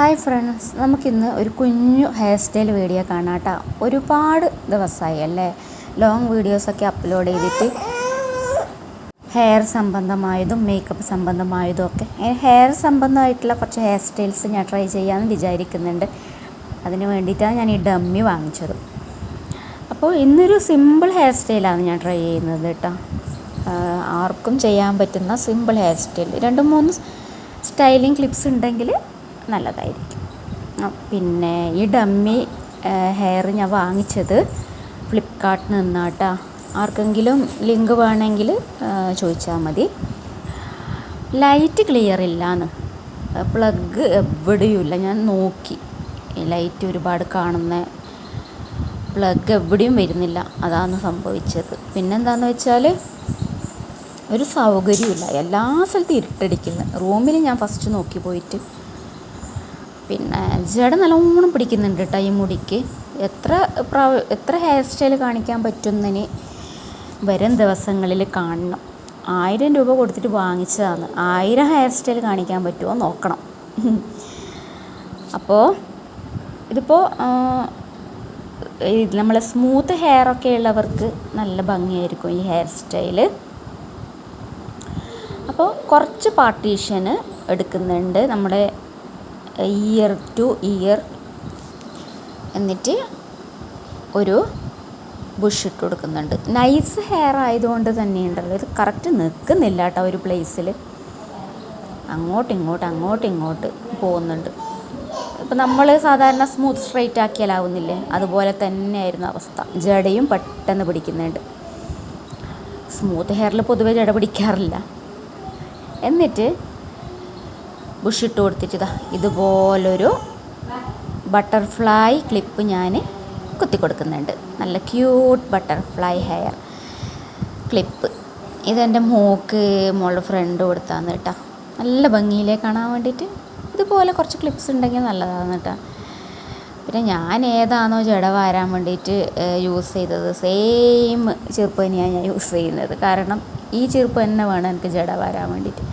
Hi friends, നമുക്കിന്ന് ഒരു കുഞ്ഞു ഹെയർ സ്റ്റൈൽ വീഡിയോ കാണാം കേട്ടോ. ഒരുപാട് ദിവസമായി അല്ലേ ലോങ് വീഡിയോസൊക്കെ അപ്ലോഡ് ചെയ്തിട്ട്, ഹെയർ സംബന്ധമായതും മേക്കപ്പ് സംബന്ധമായതും ഒക്കെ. ഹെയർ സംബന്ധമായിട്ടുള്ള കുറച്ച് ഹെയർ സ്റ്റൈൽസ് ഞാൻ ട്രൈ ചെയ്യാമെന്ന് വിചാരിക്കുന്നുണ്ട്. അതിന് വേണ്ടിയിട്ടാണ് ഞാൻ ഈ ഡമ്മി വാങ്ങിച്ചത്. അപ്പോൾ ഇന്നൊരു സിമ്പിൾ ഹെയർ സ്റ്റൈലാണ് ഞാൻ ട്രൈ ചെയ്യുന്നത് കേട്ടോ. ആർക്കും ചെയ്യാൻ പറ്റുന്ന simple hair style. 2-3 styling clips ഉണ്ടെങ്കിൽ നല്ലതായിരിക്കും. പിന്നെ ഈ ഡമ്മി ഹെയർ ഞാൻ വാങ്ങിച്ചത് ഫ്ലിപ്കാർട്ടിൽ നിന്നാട്ടോ. ആർക്കെങ്കിലും ലിങ്ക് വേണമെങ്കിൽ ചോദിച്ചാൽ മതി. ലൈറ്റ് ക്ലിയർ ഇല്ലാന്ന്, പ്ലഗ് എവിടെയുമില്ല. ഞാൻ നോക്കി, ലൈറ്റ് ഒരുപാട് കാണുന്ന പ്ലഗ് എവിടെയും വരുന്നില്ല. അതാണ് സംഭവിച്ചത്. പിന്നെന്താണെന്ന് വെച്ചാൽ ഒരു സൗകര്യമില്ല, എല്ലാ സ്ഥലത്തും ഇരുട്ടടിക്കുന്നു. റൂമിൽ ഞാൻ ഫസ്റ്റ് നോക്കി പോയിട്ട്, പിന്നെ ജട നല്ലോണം പിടിക്കുന്നുണ്ട് കേട്ടോ ഈ മുടിക്ക്. എത്ര ഹെയർ സ്റ്റൈൽ കാണിക്കാൻ പറ്റുന്നതിന് വരും ദിവസങ്ങളിൽ കാണണം. 1000 രൂപ കൊടുത്തിട്ട് വാങ്ങിച്ചതാണ്. 1000 ഹെയർ സ്റ്റൈൽ കാണിക്കാൻ പറ്റുമോ നോക്കണം. അപ്പോൾ ഇതിപ്പോൾ നമ്മളെ സ്മൂത്ത് ഹെയറൊക്കെ ഉള്ളവർക്ക് നല്ല ഭംഗിയായിരിക്കും ഈ ഹെയർ സ്റ്റൈല്. അപ്പോൾ കുറച്ച് പാർട്ടീഷന് എടുക്കുന്നുണ്ട്, നമ്മുടെ ഇയർ ടു ഇയർ. എന്നിട്ട് ഒരു ബുഷ് ഇട്ട് കൊടുക്കുന്നുണ്ട്. നൈസ് ഹെയർ ആയതുകൊണ്ട് തന്നെ ഉണ്ടല്ലോ, ഇത് കറക്റ്റ് നിൽക്കുന്നില്ല കേട്ടോ ഒരു പ്ലേസിൽ. അങ്ങോട്ട് ഇങ്ങോട്ട് പോകുന്നുണ്ട്. ഇപ്പം നമ്മൾ സാധാരണ സ്മൂത്ത് സ്ട്രൈറ്റ് ആക്കിയാലാവുന്നില്ലേ, അതുപോലെ തന്നെയായിരുന്നു അവസ്ഥ. ജടയും പെട്ടെന്ന് പിടിക്കുന്നുണ്ട്. സ്മൂത്ത് ഹെയറിൽ പൊതുവെ ജട പിടിക്കാറില്ല. എന്നിട്ട് ബുഷ് ഇട്ട് കൊടുത്തിട്ട് ഇതുപോലൊരു ബട്ടർഫ്ലൈ ക്ലിപ്പ് ഞാൻ കുത്തി കൊടുക്കുന്നുണ്ട്. നല്ല ക്യൂട്ട് ബട്ടർഫ്ലൈ ഹെയർ ക്ലിപ്പ്. ഇതെൻ്റെ മോളുടെ ഫ്രണ്ട് കൊടുത്താന്ന് കേട്ടോ. നല്ല ഭംഗിയിലേ കാണാൻ വേണ്ടിയിട്ട് ഇതുപോലെ കുറച്ച് ക്ലിപ്സ് ഉണ്ടെങ്കിൽ നല്ലതാണ് കേട്ടോ. പിന്നെ ഞാൻ ഏതാണോ ജട വാരാൻ വേണ്ടിയിട്ട് യൂസ് ചെയ്തത്, സെയിം ചെറുപ്പ് തന്നെയാണ് ഞാൻ യൂസ് ചെയ്യുന്നത്. കാരണം ഈ ചെറുപ്പ് തന്നെ വേണം എനിക്ക് ജട വാരാൻ വേണ്ടിയിട്ട്.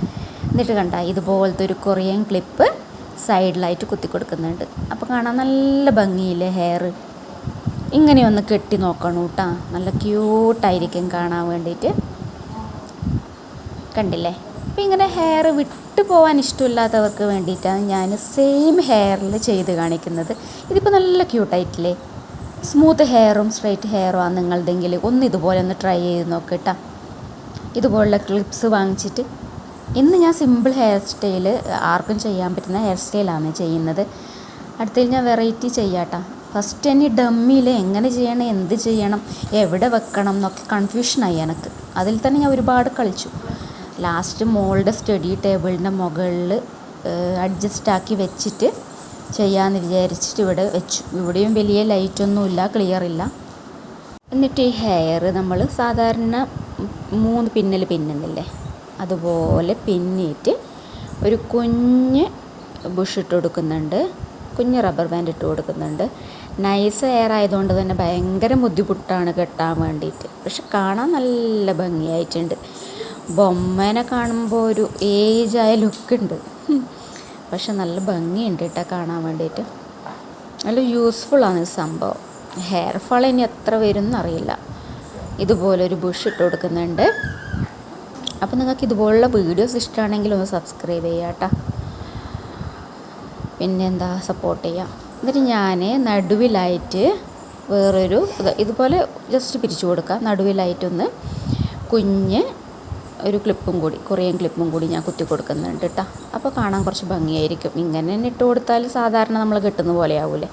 എന്നിട്ട് കണ്ട ഇതുപോലത്തെ ഒരു കൊറിയൻ ക്ലിപ്പ് സൈഡിലായിട്ട് കുത്തി കൊടുക്കുന്നുണ്ട്. അപ്പോൾ കാണാൻ നല്ല ഭംഗിയില്ലേ ഹെയർ. ഇങ്ങനെയൊന്ന് കെട്ടി നോക്കണം കേട്ടോ, നല്ല ക്യൂട്ടായിരിക്കും കാണാൻ വേണ്ടിയിട്ട്. കണ്ടില്ലേ? അപ്പോൾ ഇങ്ങനെ ഹെയർ വിട്ടു പോകാൻ ഇഷ്ടമില്ലാത്തവർക്ക് വേണ്ടിയിട്ടാണ് ഞാൻ സെയിം ഹെയറിൽ ചെയ്ത് കാണിക്കുന്നത്. ഇതിപ്പോൾ നല്ല ക്യൂട്ടായിട്ടില്ലേ? സ്മൂത്ത് ഹെയറും സ്ട്രൈറ്റ് ഹെയറും ആണ് നിങ്ങളുടെങ്കിൽ ഒന്ന് ഇതുപോലെ ഒന്ന് ട്രൈ ചെയ്ത് നോക്കട്ടോ. ഇതുപോലുള്ള ക്ലിപ്സ് വാങ്ങിച്ചിട്ട് ഇന്ന് ഞാൻ സിമ്പിൾ ഹെയർ സ്റ്റൈൽ, ആർക്കും ചെയ്യാൻ പറ്റുന്ന ഹെയർ സ്റ്റൈലാണ് ചെയ്യുന്നത്. അടുത്തതിൽ ഞാൻ വെറൈറ്റി ചെയ്യാട്ടോ. ഫസ്റ്റ് തന്നെ ഡമ്മിയിൽ എങ്ങനെ ചെയ്യണം, എന്ത് ചെയ്യണം, എവിടെ വെക്കണം എന്നൊക്കെ കൺഫ്യൂഷനായി എനിക്ക്. അതിൽ തന്നെ ഞാൻ ഒരുപാട് കളിച്ചു. ലാസ്റ്റ് മോളുടെ സ്റ്റഡി ടേബിളിൻ്റെ മുകളിൽ അഡ്ജസ്റ്റ് ആക്കി വെച്ചിട്ട് ചെയ്യാമെന്ന് വിചാരിച്ചിട്ട് ഇവിടെ വെച്ചു. ഇവിടെയും വലിയ ലൈറ്റൊന്നുമില്ല, ക്ലിയർ ഇല്ല. എന്നിട്ട് ഈ ഹെയർ നമ്മൾ സാധാരണ 3 പിന്നൽ പിന്നുന്നില്ലേ, അതുപോലെ പിന്നിയിട്ട് ഒരു കുഞ്ഞ് ബുഷ് ഇട്ട് കൊടുക്കുന്നുണ്ട്, കുഞ്ഞ് റബ്ബർ ബാൻഡ് ഇട്ട് കൊടുക്കുന്നുണ്ട്. നൈസ് ഹെയർ ആയതുകൊണ്ട് തന്നെ ഭയങ്കര ബുദ്ധിമുട്ടാണ് കെട്ടാൻ വേണ്ടിയിട്ട്. പക്ഷെ കാണാൻ നല്ല ഭംഗിയായിട്ടുണ്ട്. ബൊമ്മേനെ കാണുമ്പോൾ ഒരു ഏജായ ലുക്കുണ്ട്, പക്ഷെ നല്ല ഭംഗിയുണ്ട് കേട്ടോ കാണാൻ വേണ്ടിയിട്ട്. നല്ല യൂസ്ഫുള്ളാണ് ഈ സംഭവം. ഹെയർ ഫാൾ ഇനി എത്ര വരും എന്നറിയില്ല. ഇതുപോലൊരു ബുഷ് ഇട്ട് കൊടുക്കുന്നുണ്ട്. അപ്പോൾ നിങ്ങൾക്ക് ഇതുപോലുള്ള വീഡിയോസ് ഇഷ്ടമാണെങ്കിൽ ഒന്ന് സബ്സ്ക്രൈബ് ചെയ്യുക കേട്ടോ. പിന്നെന്താ, സപ്പോർട്ട് ചെയ്യാം. എന്നിട്ട് ഞാൻ നടുവിലായിട്ട് വേറൊരു ഇതുപോലെ ജസ്റ്റ് പിരിച്ചു കൊടുക്കാം. നടുവിലായിട്ടൊന്ന് കുഞ്ഞ് ഒരു ക്ലിപ്പും കൂടി, കൊറിയൻ ക്ലിപ്പും കൂടി ഞാൻ കുത്തി കൊടുക്കുന്നുണ്ട് കേട്ടോ. അപ്പോൾ കാണാൻ കുറച്ച് ഭംഗിയായിരിക്കും. ഇങ്ങനെ തന്നെ ഇട്ട് കൊടുത്താൽ സാധാരണ നമ്മൾ കെട്ടുന്ന പോലെ ആവൂലേ.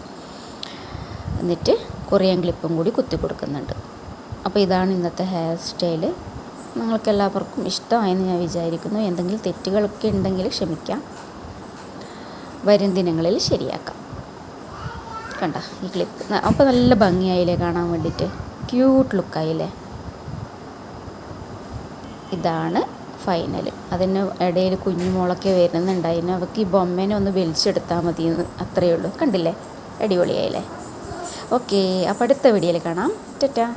എന്നിട്ട് കൊറിയൻ ക്ലിപ്പും കൂടി കുത്തി കൊടുക്കുന്നുണ്ട്. അപ്പോൾ ഇതാണ് ഇന്നത്തെ ഹെയർ സ്റ്റൈല്. നിങ്ങൾക്ക് എല്ലാവർക്കും ഇഷ്ടമായെന്ന് ഞാൻ വിചാരിക്കുന്നു. എന്തെങ്കിലും തെറ്റുകളൊക്കെ ഉണ്ടെങ്കിൽ ക്ഷമിക്കാം, വരും ദിനങ്ങളിൽ ശരിയാക്കാം. കണ്ട ഈ ക്ലിപ്പ് അപ്പോൾ നല്ല ഭംഗിയായില്ലേ കാണാൻ വേണ്ടിയിട്ട്, ക്യൂട്ട് ലുക്കായില്ലേ. ഇതാണ് ഫൈനൽ. അതിന് ഇടയിൽ കുഞ്ഞുമോളൊക്കെ വരുന്നുണ്ട്. അതിന് അവർക്ക് ഈ ബൊമ്മേനെ ഒന്ന് വലിച്ചെടുത്താൽ മതിയെന്ന്, അത്രയേ ഉള്ളൂ. കണ്ടില്ലേ, അടിപൊളിയായില്ലേ. ഓക്കെ, അപ്പോൾ അടുത്ത വീഡിയോയിൽ കാണാം. ടാറ്റാ.